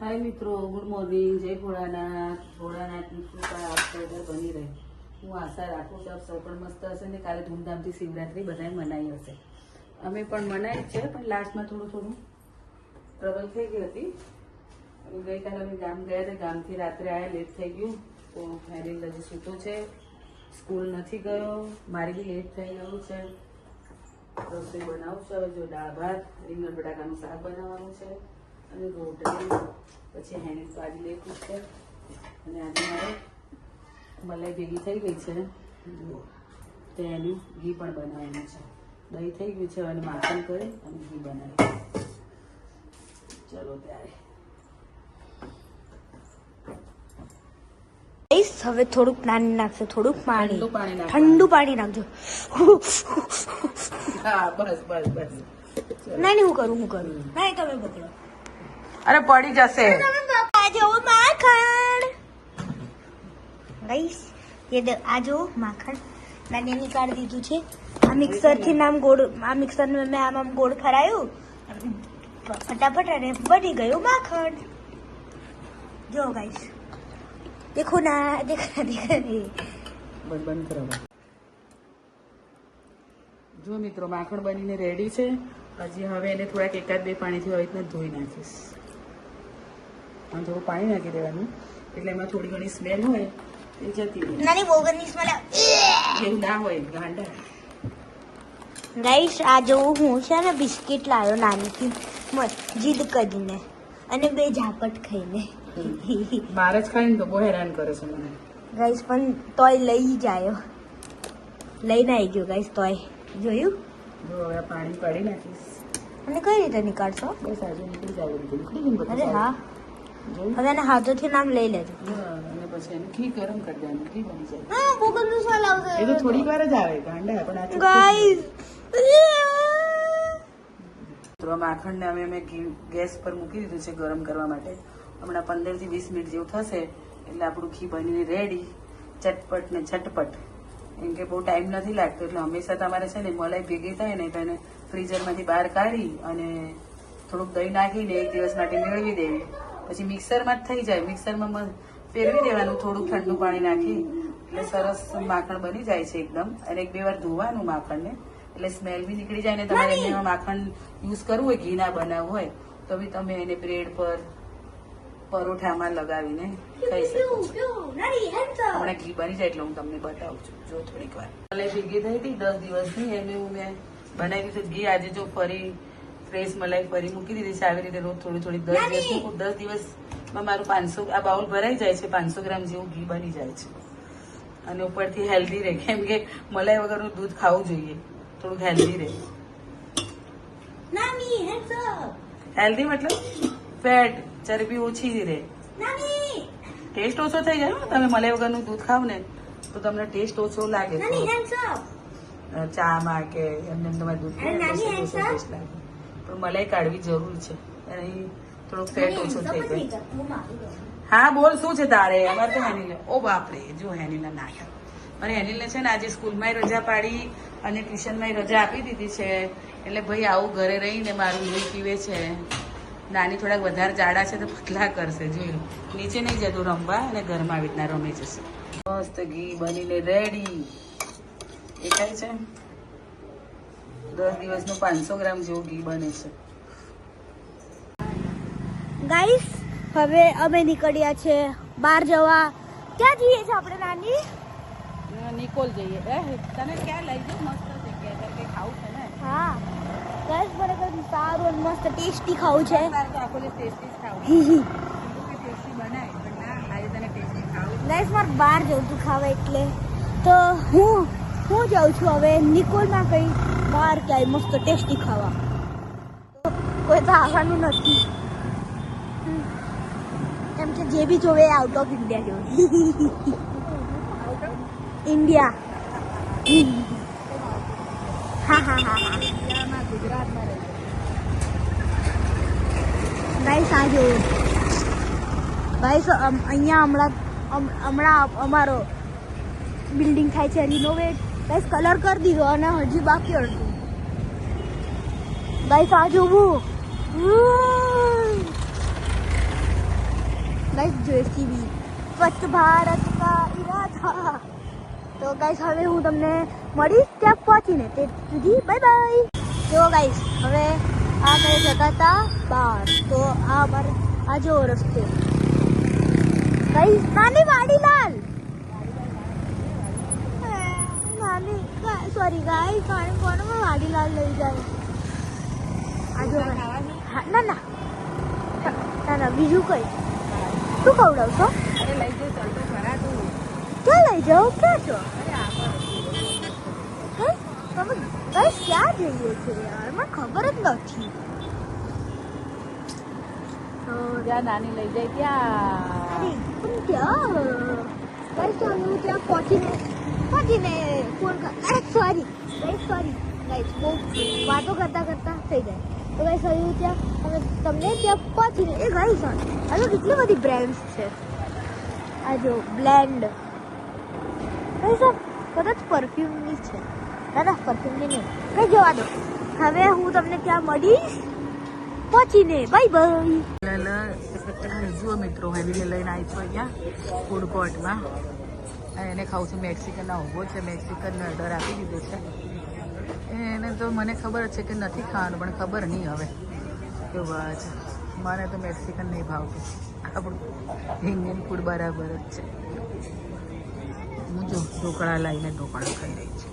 हाय मित्रों, good morning. जय भोळानाथ। भोळानाथની કૃપા આપ પર બની રહે। હું આશા રાખું છું આપ સૌ પણ મસ્ત હશે ને કાલે ધૂમધામથી શિવરાત્રી બધાએ મનાવી હશે। અમે પણ મનાવી છે, પણ લાસ્ટમાં થોડું ટ્રબલ થઈ ગઈ હતી। ગઈકાલે અમે ગામ ગયા હતા, ગામથી રાત્રે આવ્યા, લેટ થઈ ગયું તો હેરીલ હજી સૂતો છે, સ્કૂલ નથી ગયો, મારી બી લેટ થઈ ગયું છે। રસોઈ બનાવું છું, હવે જો દાળ ભાત રીંગણ બટાકાનું શાક બનાવવાનું છે અને રોટલી, પછી હેની કાઢી લેવું છે અને આજે મારે મલાઈ ભેગી થઈ ગઈ છે તો એનું ઘી પણ બનાવવાનું છે। દહીં થઈ ગયું છે અને માખણ કરી અને ઘી બનાવી। ચલો ત્યારે હવે થોડુંક પાણી નાખજો, થોડુંક પાણી, ઠંડુ પાણી નાખજો। હા બસ બસ બસ। નહીં હું કરું નહીં, તમે પકડો। અરે પડી જશે। આ જો માખણ ગાઈસ, આ જો માખણ મેં નીકાળી દીધું છે। આ મિક્સર થી આ મિક્સર में मैं આમ ગોળ ફરાયું ફટાફટ અને બની ગયું માખણ। જો ગાઈસ देखो ना, બંધ કરો। જો મિત્રો માખણ બનીને રેડી છે। હજી હવે એને થોડાક એકાદ બે પાણીથી આવી રીતના ધોઈ નાખીશ। આમ થોડું પાણી નાખી દેવાનું એટલે એમાં થોડી ઘણી સ્મેલ હોય એ જતી રહે। નાની બોગરની સ્મેલ એવું ના હોય ગાંડા। ગાઈસ આ જો હું છે ને બિસ્કિટ લાવ્યો નાનીથી જીદ કરીને અને બે ઝાપટ ખાઈને। મારે જ ખાઈને તો બહુ હેરાન કરે છે મને। ગાઈસ પણ તોય લઈ જાય, લઈને આવી ગયો ગાઈસ તોય જોયું। જો હવે પાણી કાઢી નાખીશ અને કઈ રીતે નીકાળશો? બસ આજે નીકળી જાય નીકળી ગયું બધું। અરે હા, જોયું? હવે એને હાથોથી નામ લઈ લેજો। અને પછી એને ઘી ગરમ કરી દેવાનું, ઘી બની જાય। હા બોગરનું સ્વાદ આવશે। એ તો થોડીક વાર જ આવે ગાંડા, પણ આ ગાઈસ તો માખણને હવે મેં ગેસ પર મૂકી દીધું છે ગરમ કરવા માટે। હમણાં 15 થી 20 મિનિટ જેવું થશે એટલે આપણું ઘી બનીને રેડી, ચટપટ ને ઝટપટ। એમ કે બહુ ટાઈમ નથી લાગતો, એટલે હંમેશા તમારે છે ને મલાઈ ભેગી થાય ને તો એને ફ્રીઝરમાંથી બહાર કાઢી અને થોડુંક દહીં નાખીને એક દિવસ માટે મેળવી દેવી, પછી મિક્સરમાં જ થઈ જાય। મિક્સરમાં ફેરવી દેવાનું થોડુંક ઠંડુ પાણી નાખી એટલે સરસ માખણ બની જાય છે એકદમ। અને એક બે વાર ધોવાનું માખણને એટલે સ્મેલ બી નીકળી જાય ને તમારે એમાં માખણ યુઝ કરવું હોય, ઘી ના બનાવવું હોય તો બી તમે એને બ્રેડ પર પરોઠામાં લગાવીને ખાઈ શકો છો। હમણાં ઘી બની જાય એટલે હું તમને બતાવું છું। જો થોડીક વાર મલાઈ ભેગી થઈ હતી 10 દિવસની, એમને મેં બનાવી દીધું ઘી। આજે જો ફરી ફ્રેશ મલાઈ ફરી મૂકી દીધી છે આવી રીતે રોજ થોડી થોડી 10 દિવસ મૂકું। 10 દિવસમાં મારું 500 આ બાઉલ ભરાઈ જાય છે, 500 ગ્રામ જેવું ઘી બની જાય છે। અને ઉપરથી હેલ્ધી રહે, કેમ કે મલાઈ વગરનું દૂધ ખાવું જોઈએ, થોડુંક હેલ્ધી રહે। હેલ્ધી મતલબ ફેટ, ચરબી ઓછી રહે, ટેસ્ટ ઓછો થઈ જાય। તમે મલાઈ વગરનું દૂધ ખાવ ને તો તમને ટેસ્ટ ઓછો લાગે ચામાં કે એમને તમારે દૂધ ઓછો ટેસ્ટ લાગે, પણ મલાઈ કાઢવી જરૂર છે, એનાથી થોડોક ફેટ ઓછો થઈ જાય। હા બોલ, શું છે તારે? અમારે તો હેનીલ, ઓ બાપરે જો હેનીલ નાખ્યા। અને હેનીલને છે ને આજે સ્કૂલમાં રજા પાડી અને ટ્યુશનમાં રજા આપી દીધી છે, એટલે ભાઈ આવું ઘરે રહીને મારું લોહી પીવે છે। નાની થોડાક વધારે જાડા છે તો પતલા કરશે, જોઈ લો, નીચે નહીં જતું રમવા અને ઘરમાં આવી રીતના રમે જશે। મસ્ત ઘી બનીને રેડી દેખાય છે। 10 દિવસનું 500 ગ્રામ જેવું ઘી બને છે। ગાઈસ હવે અમે નીકળ્યા છે બહાર જવા। ક્યાં જઈએ છે આપણે નાની? નિકોલ જઈએ। તને ક્યાં લઈ જાઉં? મસ્ત જગ્યા છે, કંઈ ખાવું છે ને? હા ગાઈસ બરાબર સારું અને મસ્ત ટેસ્ટી ખાવું છે। આખો દિવસ ટેસ્ટી જ ખાવું, ટેસ્ટી બનાય પણ ના આજે તને ટેસ્ટી ખાવું। ગાઈસ મારે બહાર જવું હતું ખાવા, એટલે તો હું જાઉં છું હવે નિકોલમાં કઈ બહાર ક્યાંય મસ્ત ટેસ્ટી ખાવા। કોઈ તો આવવાનું નથી, કેમ કે જે બી જોવે આઉટ ઓફ ઇન્ડિયા જોવે। ઇન્ડિયા હા ગુજરાતમાં રહે ગાઈસ આ જો ગાઈસ અહીંયા હમણાં અમારો બિલ્ડિંગ થાય છે રિનોવેટ। ગાઈસ કલર કરી દીધો અને હજી બાકી હતું। ગાઈસ આ જોવું गाइस जेसीबी स्वच्छ भारत का इरादा। तो गाइस હવે હું તમને મળીશ ત્યાં પહોંચીને, તે સુધી બાય બાય। જો ગાઈસ હવે આ મેં જતા હતા બહાર, તો આ જો રસ્તો ગાઈસ નાની વાડીલાલ સોરી ગાઈસ કોણ વાડીલાલ લઈ જાય આ જો ના ના ના ના બીજું કઈ શું ખવડાવશો? અરે લઈ જઈ ચાલતો ખરા તું ક્યાં લઈ જાઓ? ક્યાં છો તમે? ગાઈસ ક્યાં જઈએ છે યાર, મને ખબર જ નથી। ત્યાં નાની લઈ જાય ત્યાં અરે પણ ક્યાં ગાઈસ? તો હું ત્યાં પહોંચીને ફોન કર, અરે સોરી ગાઈસ બહુ વાતો કરતા થઈ જાય। તો ગાઈસ હવે હું ત્યાં અમે તમને ત્યાં પહોંચીને એ ગાઈસ આ તો કેટલી બધી બ્રાન્ડ્સ છે। આ જો બ્લેન્ડ ગાઈસ આ કદાચ પરફ્યુમની છે, ના પરફ્યુમની નહીં, કઈ જવા દો। હવે હું તમને ત્યાં મળીશ પહોંચીને, બાય બાય। જુઓ મિત્રો, હેવીને લઈને આવી છું અહીંયા ફૂડ કોર્ટમાં। એને ખાઉં છું મેક્સિકનના ઊભો છે, મેક્સિકનનો ઓર્ડર આપી દીધો છે। એને તો મને ખબર છે કે નથી ખાવાનું, પણ ખબર નહીં હવે કેવું આવે છે। મને તો મેક્સિકન નહીં ભાવતું, આપણું ઇન્ડિયન ફૂડ બરાબર જ છે। હું જો ઢોકળા લાવીને ઢોકળા ખાઈ રહી છું।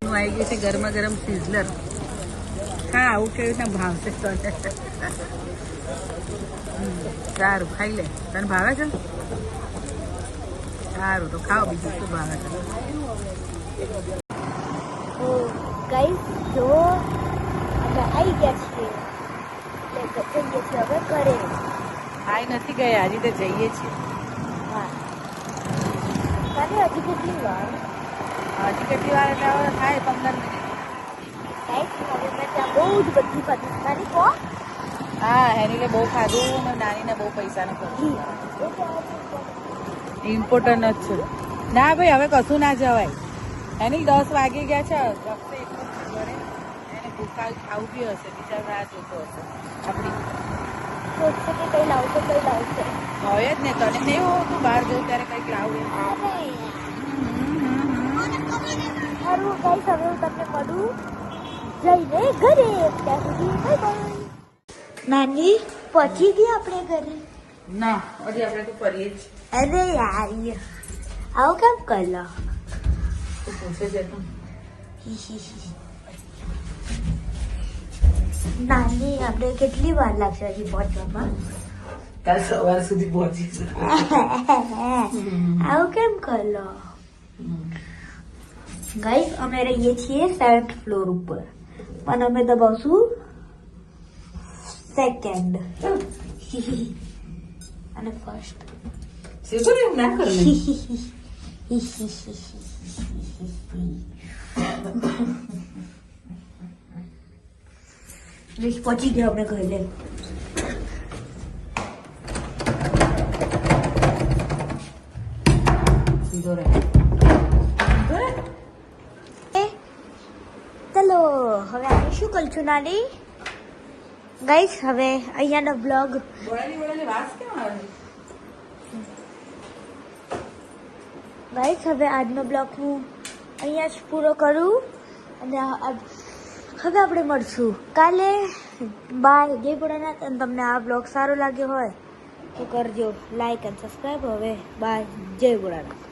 હું આવી ગઈ છે ગરમા ગરમ સિઝલર। હા આવું કેવી રીતના ભાવશે તને? સારું ખાઈ લે, તને ભાવે છે? સારું તો ખાઓ, બીજું શું ભાવે છે? ગાઈસ જો અમે આવી ગયા છીએ, એટલે જઈએ છીએ હવે ઘરે। આઈ નથી ગયા, હજી તો જઈએ છીએ। હા તારે હજી કેટલી વાર? હજી કેટલી વાર એટલે હવે થાય 15 મિનિટ। ગાઈસ હવે મેં ત્યાં બહુ જ બધું ખાધું, નાની કો હા હેનીલે બહુ ખાધું અને નાનીને બહુ પૈસાનું ખર્ચું। ઇમ્પોર્ટન્ટ જ છે ના ભાઈ, હવે કશું ના જવાય। એની 10 વાગી ગયા છે, વખતે એટલું ઘરે એને ભૂખા ખાવું બી હશે, બીજા રાહ જોતો હશે આપણી। સોચશે કે કઈ લાવશે હોય જ ને, તને નહીં હોવું તું બહાર જવું ત્યારે કંઈક લાવું। સારું ગાઈસ હવે હું તમને મળું જઈને ઘરે, ત્યાં સુધી બાય બાય। નાની પહોંચી ગઈ આપણે ઘરે? ના હજી આપણે તો ફરીએ જ। અરે યાર આવું કેમ કરલો? તું પૂછે છે તું? નાની આપણે કેટલી વાર લાગશે હજી પહોંચવામાં? કાલ સવાર સુધી પહોંચીશું। આવું કેમ કરલો? ગાઈસ અમે રહીએ છીએ 7th ફ્લોર ઉપર, પણ અમે દબાવશું 2nd અને 1st। શીખો ને એવું ના કર ને। પહોંચી ગયા આપણે ઘરે। સીધો રહે। ચલો હવે આપણે શું કરશું નાની? ગાઈસ હવે અહીંયાનો બ્લોગ વાસ કેમ આવે? ગાઈસ હવે આજનો બ્લોગ હું અહીંયા જ પૂરો કરું, અને હવે આપણે મળશું કાલે। બાય, જય ભોળાનાથ। અને તમને આ બ્લોગ સારો લાગ્યો હોય તો કરજો લાઈક અને સબસ્ક્રાઈબ। હવે બાય, જય ભોળાનાથ।